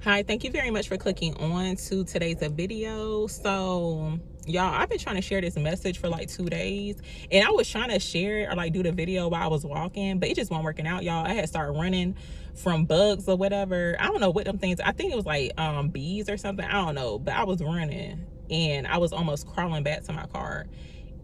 Hi, thank you very much for clicking on to today's video. So y'all, I've been trying to share this message for like 2 days, and I was trying to share it or like do the video while I was walking, but it just wasn't working out, y'all. I had started running from bugs or whatever. I don't know what them things, I think it was like bees or something, I don't know, but I was running and I was almost crawling back to my car.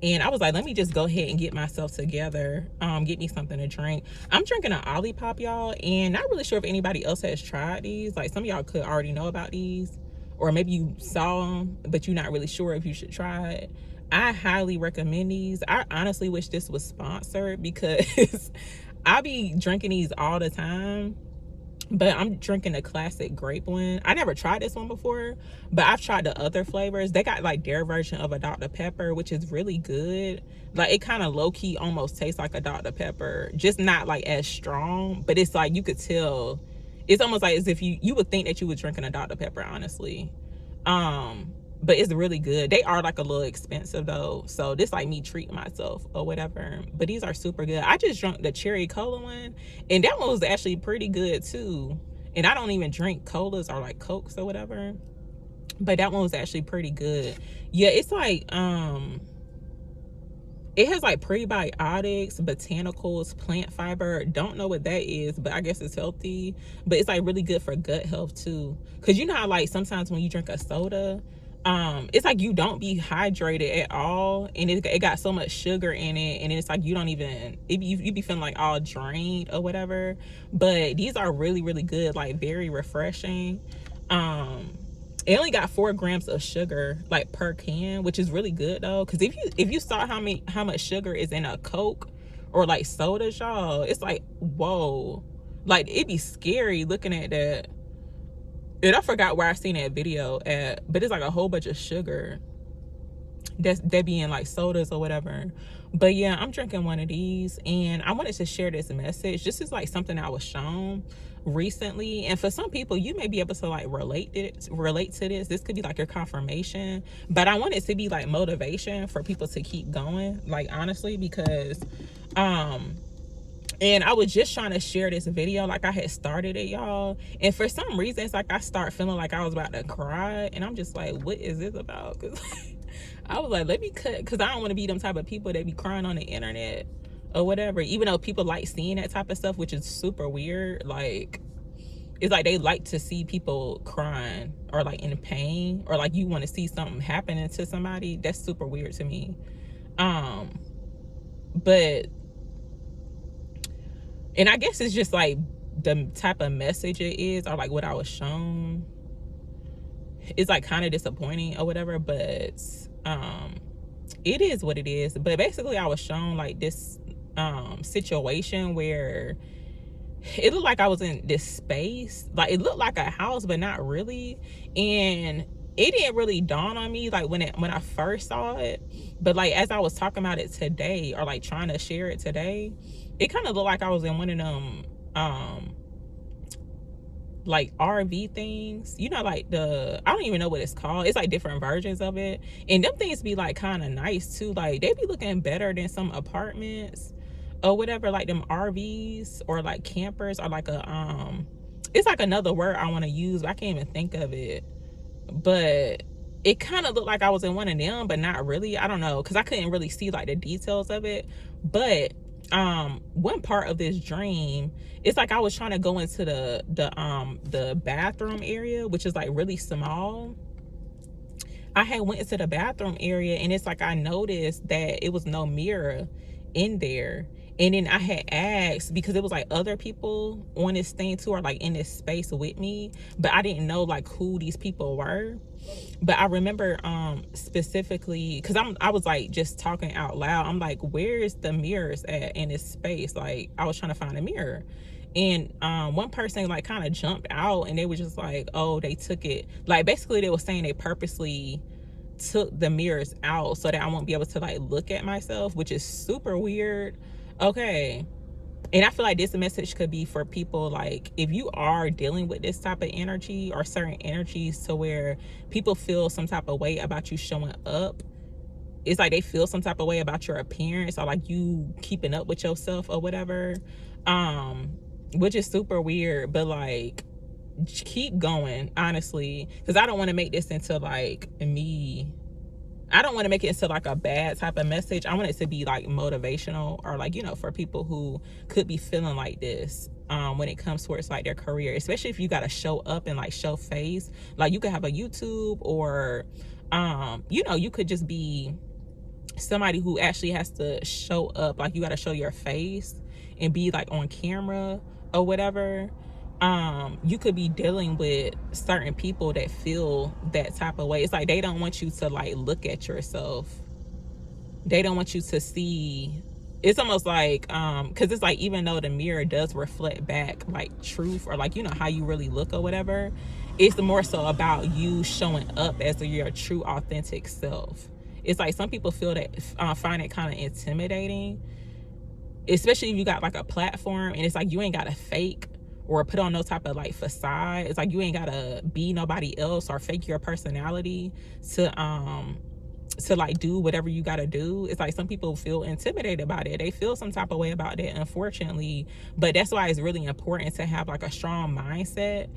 And I was like, let me just go ahead and get myself together, get me something to drink. I'm drinking an Olipop, y'all, and not really sure if anybody else has tried these. Like, some of y'all could already know about these, or maybe you saw them, but you're not really sure if you should try it. I highly recommend these. I honestly wish this was sponsored because I be drinking these all the time. But I'm drinking a classic grape one. I never tried this one before, but I've tried the other flavors. They got like their version of a Dr. Pepper, which is really good. Like, it kind of low-key almost tastes like a Dr. Pepper, just not like as strong, but it's like you could tell. It's almost like as if you would think that you were drinking a Dr. Pepper, honestly. But it's really good. They are like a little expensive though, so this like me treating myself or whatever. But these are super good. I just drank the cherry cola one, and that one was actually pretty good too. And I don't even drink colas or like cokes or whatever, but that one was actually pretty good. Yeah, it's like it has like prebiotics, botanicals, plant fiber. Don't know what that is, but I guess it's healthy. But it's like really good for gut health too, because you know how like sometimes when you drink a soda, it's like you don't be hydrated at all, and it got so much sugar in it, and it's like you don't even, you be feeling like all drained or whatever. But these are really, really good, like very refreshing. It only got 4 grams of sugar like per can, which is really good though, because if you saw how much sugar is in a Coke or like sodas, y'all, it's like, whoa, like it'd be scary looking at that. And I forgot where I seen that video at, but it's like a whole bunch of sugar that be in like sodas or whatever. But yeah, I'm drinking one of these, and I wanted to share this message. This is like something I was shown recently, and for some people you may be able to like relate to this. This could be like your confirmation, but I want it to be like motivation for people to keep going, like honestly, because and I was just trying to share this video, like I had started it, y'all, and for some reason it's like I start feeling like I was about to cry, and I'm just like, what is this about? Because I was like, let me cut, because I don't want to be them type of people that be crying on the internet or whatever, even though people like seeing that type of stuff, which is super weird. Like, it's like they like to see people crying or like in pain, or like you want to see something happening to somebody. That's super weird to me. But, and I guess it's just like the type of message it is, or like what I was shown. It's like kind of disappointing or whatever, but it is what it is. But basically I was shown like this situation where it looked like I was in this space, like it looked like a house but not really, and it didn't really dawn on me like when I first saw it, but like as I was talking about it today, or like trying to share it today, it kind of looked like I was in one of them like RV things, you know, like I don't even know what it's called. It's like different versions of it, and them things be like kind of nice too. Like they be looking better than some apartments or whatever, like them RVs or like campers, or like a it's like another word I want to use, but I can't even think of it. But it kind of looked like I was in one of them, but not really. I don't know, because I couldn't really see like the details of it. But one part of this dream, it's like I was trying to go into the bathroom area, which is like really small. I had went into the bathroom area, and it's like I noticed that it was no mirror in there. And then I had asked, because it was like other people on this thing too, or like in this space with me, but I didn't know like who these people were. But I remember specifically, because I was like just talking out loud, I'm like, where's the mirrors at in this space? Like I was trying to find a mirror, and one person like kind of jumped out, and they were just like, oh, they took it, like basically they were saying they purposely took the mirrors out so that I won't be able to like look at myself, which is super weird. Okay, and I feel like this message could be for people, like if you are dealing with this type of energy or certain energies to where people feel some type of way about you showing up. It's like they feel some type of way about your appearance, or like you keeping up with yourself or whatever, which is super weird. But like keep going, honestly, because I don't want to make this into like me. I don't want to make it into like a bad type of message. I want it to be like motivational, or like, for people who could be feeling like this when it comes towards like their career, especially if you got to show up and like show face. Like, you could have a YouTube, or you could just be somebody who actually has to show up. Like, you got to show your face and be like on camera or whatever. You could be dealing with certain people that feel that type of way. It's like they don't want you to like look at yourself. They don't want you to see. It's almost like because it's like, even though the mirror does reflect back like truth, or like how you really look or whatever, it's more so about you showing up as your true authentic self. It's like some people feel that find it kind of intimidating, especially if you got like a platform and it's like you ain't got to fake or put on no type of like facade. It's like you ain't gotta be nobody else or fake your personality to like do whatever you gotta do. It's like some people feel intimidated about it. They feel some type of way about it, unfortunately. But that's why it's really important to have like a strong mindset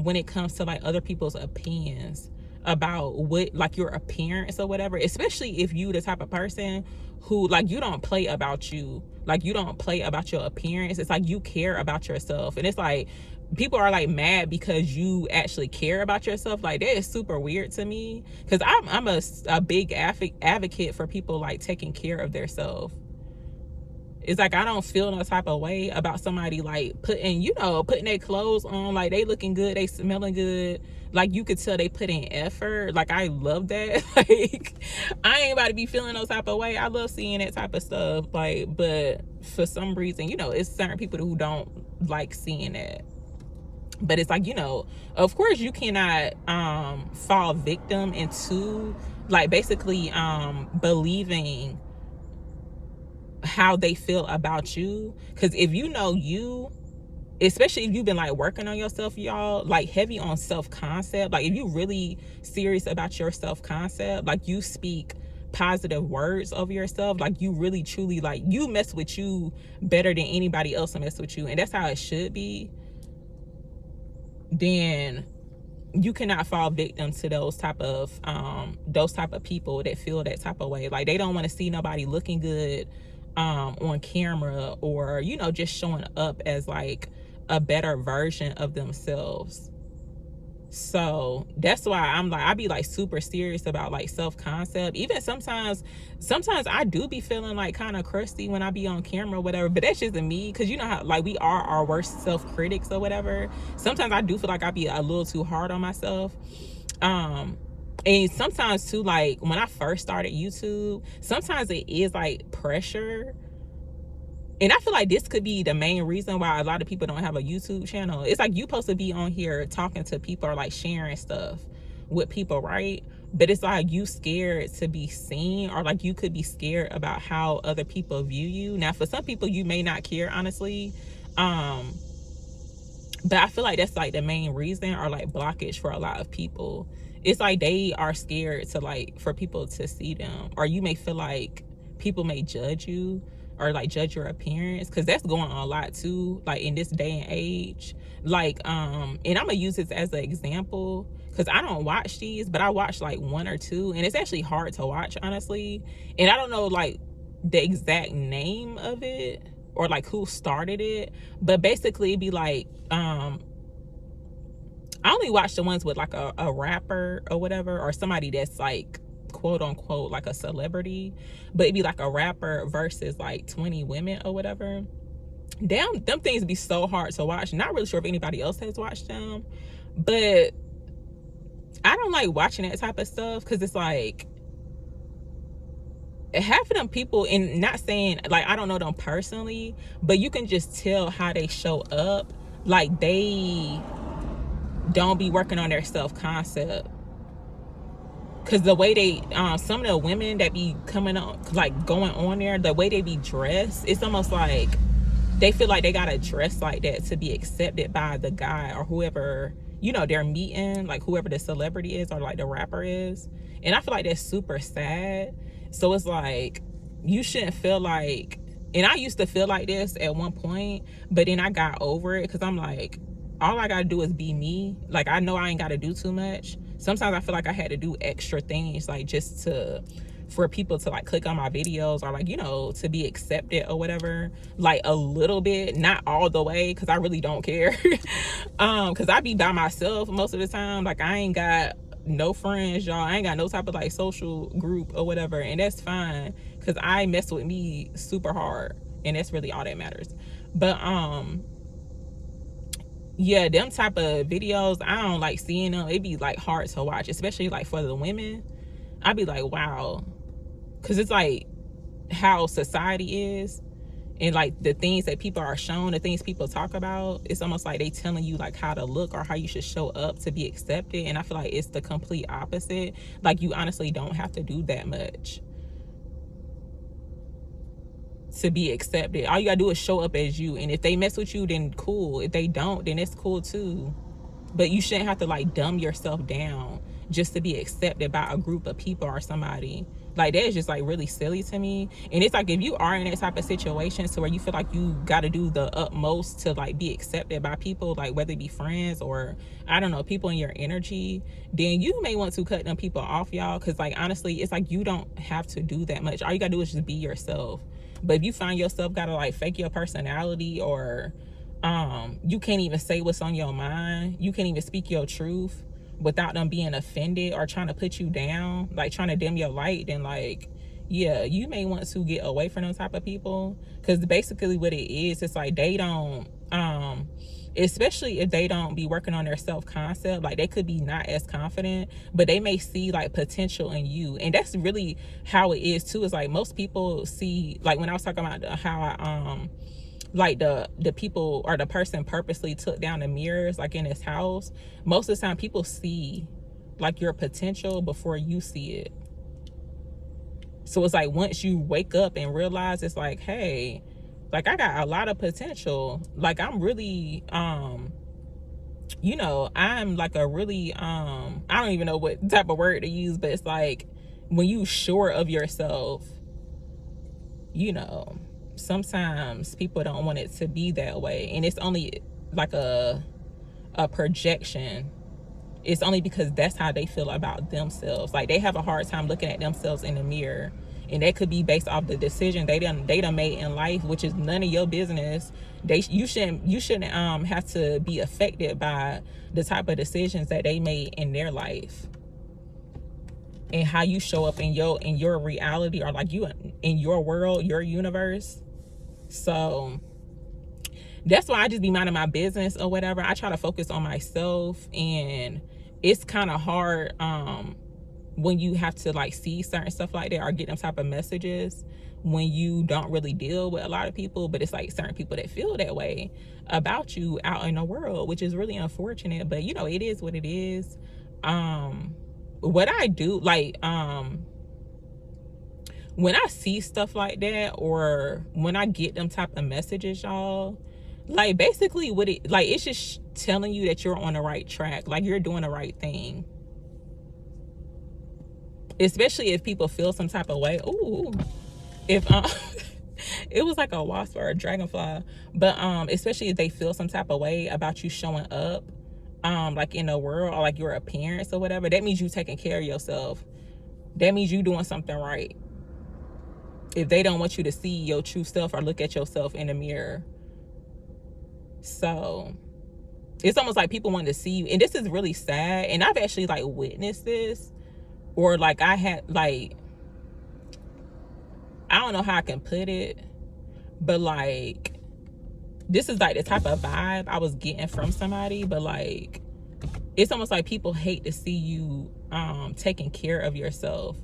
when it comes to like other people's opinions about what, like, your appearance or whatever, especially if you the type of person who like, you don't play about you. Like, you don't play about your appearance. It's like you care about yourself. And it's like people are like mad because you actually care about yourself. Like, that is super weird to me, because I'm a big advocate for people like taking care of themselves. It's like I don't feel no type of way about somebody like putting their clothes on, like they looking good, they smelling good, like you could tell they put in effort. Like, I love that. Like, I ain't about to be feeling no type of way. I love seeing that type of stuff. Like, but for some reason, it's certain people who don't like seeing that. But it's like, of course you cannot fall victim into like basically believing how they feel about you. Because if you, especially if you've been like working on yourself, y'all, like heavy on self-concept, like if you really serious about your self-concept, like you speak positive words of yourself, like you really truly, like, you mess with you better than anybody else will mess with you, and that's how it should be, then you cannot fall victim to those type of people that feel that type of way. Like, they don't want to see nobody looking good on camera, or just showing up as like a better version of themselves. So that's why I'm like, I be like super serious about like self-concept. Even sometimes I do be feeling like kind of crusty when I be on camera or whatever, but that's just me, because how like we are our worst self-critics or whatever. Sometimes I do feel like I be a little too hard on myself. And sometimes too, like when I first started YouTube, sometimes it is like pressure. And I feel like this could be the main reason why a lot of people don't have a YouTube channel. It's like you supposed to be on here talking to people or like sharing stuff with people, right? But it's like you scared to be seen, or like you could be scared about how other people view you. Now, for some people, you may not care, honestly. But I feel like that's like the main reason, or like blockage for a lot of people. It's like they are scared to like for people to see them, or you may feel like people may judge you or like judge your appearance, because that's going on a lot too, like in this day and age. Like and I'm gonna use this as an example, because I don't watch these, but I watch like one or two, and it's actually hard to watch, honestly. And I don't know like the exact name of it or like who started it, but basically it'd be like I only watch the ones with like a rapper or whatever, or somebody that's like quote unquote like a celebrity, but it'd be like a rapper versus like 20 women or whatever. Damn, them things be so hard to watch. Not really sure if anybody else has watched them, but I don't like watching that type of stuff, because it's like half of them people, and not saying like I don't know them personally, but you can just tell how they show up, like they don't be working on their self-concept. Because the way they some of the women that be coming on, like going on there, the way they be dressed, it's almost like they feel like they gotta dress like that to be accepted by the guy or whoever they're meeting, like whoever the celebrity is or like the rapper is. And I feel like that's super sad. So it's like you shouldn't feel like, and I used to feel like this at one point, but then I got over it, because I'm like, all I gotta do is be me. Like, I know I ain't gotta do too much. Sometimes I feel like I had to do extra things, like, just for people to like click on my videos, or like, you know, to be accepted or whatever, like a little bit, not all the way, because I really don't care. Because I be by myself most of the time. Like, I ain't got no friends, y'all. I ain't got no type of like social group or whatever, and that's fine, because I mess with me super hard, and that's really all that matters. But yeah, them type of videos, I don't like seeing them. It be like hard to watch, especially like for the women. I'd be like, wow, because it's like how society is, and like the things that people are shown, the things people talk about, it's almost like they telling you like how to look or how you should show up to be accepted. And I feel like it's the complete opposite. Like, you honestly don't have to do that much to be accepted. All you gotta do is show up as you, and if they mess with you, then cool. If they don't, then it's cool too. But you shouldn't have to like dumb yourself down just to be accepted by a group of people or somebody. Like, that is just like really silly to me. And it's like, if you are in that type of situation to where you feel like you got to do the utmost to like be accepted by people, like whether it be friends or I don't know, people in your energy, then you may want to cut them people off, y'all. Because like, honestly, it's like you don't have to do that much. All you gotta do is just be yourself. But if you find yourself gotta like fake your personality, or you can't even say what's on your mind, you can't even speak your truth without them being offended or trying to put you down, like trying to dim your light, then like, yeah, you may want to get away from those type of people. Because basically what it is, it's like they don't especially if they don't be working on their self-concept, like they could be not as confident, but they may see like potential in you. And that's really how it is too. Is like most people see, like when I was talking about how I like the people or the person purposely took down the mirrors like in his house, most of the time people see like your potential before you see it. So it's like, once you wake up and realize, it's like, hey, like I got a lot of potential. Like, I'm really you know, I'm like a really I don't even know what type of word to use, but it's like when you sure of yourself, you know, sometimes people don't want it to be that way, and it's only like a projection. It's only because that's how they feel about themselves. Like, they have a hard time looking at themselves in the mirror, and that could be based off the decision they done made in life, which is none of your business. You shouldn't have to be affected by the type of decisions that they made in their life, and how you show up in your reality, or like you in your world, your universe. So that's why I just be minding my business or whatever. I try to focus on myself, and it's kind of hard when you have to like see certain stuff like that or get them type of messages when you don't really deal with a lot of people. But it's like certain people that feel that way about you out in the world, which is really unfortunate. But you know, it is what it is. What I do, like when I see stuff like that, or when I get them type of messages, y'all, like basically what it, like, it's just telling you that you're on the right track, like you're doing the right thing. Especially if people feel some type of way. Ooh, if it was like a wasp or a dragonfly. But especially if they feel some type of way about you showing up like in the world, or like your appearance or whatever, that means you taking care of yourself. That means you doing something right. If they don't want you to see your true self or look at yourself in the mirror. So it's almost like people want to see you, and this is really sad. And I've actually like witnessed this, or like I had like, I don't know how I can put it, but like this is like the type of vibe I was getting from somebody. But like, it's almost like people hate to see you taking care of yourself.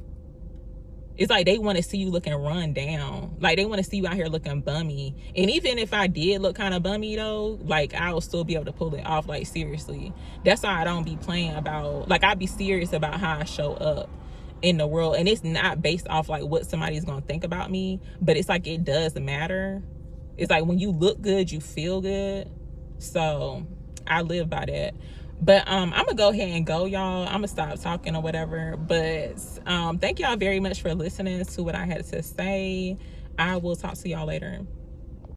It's like they want to see you looking run down. Like, they want to see you out here looking bummy. And even if I did look kind of bummy though, like I'll still be able to pull it off. Like, seriously, that's why I don't be playing about, like, I be serious about how I show up in the world. And it's not based off like what somebody's gonna think about me, but it's like, it does matter. It's like, when you look good, you feel good. So I live by that. But I'm gonna go ahead and go, y'all. I'm gonna stop talking or whatever. But thank y'all very much for listening to what I had to say. I will talk to y'all later.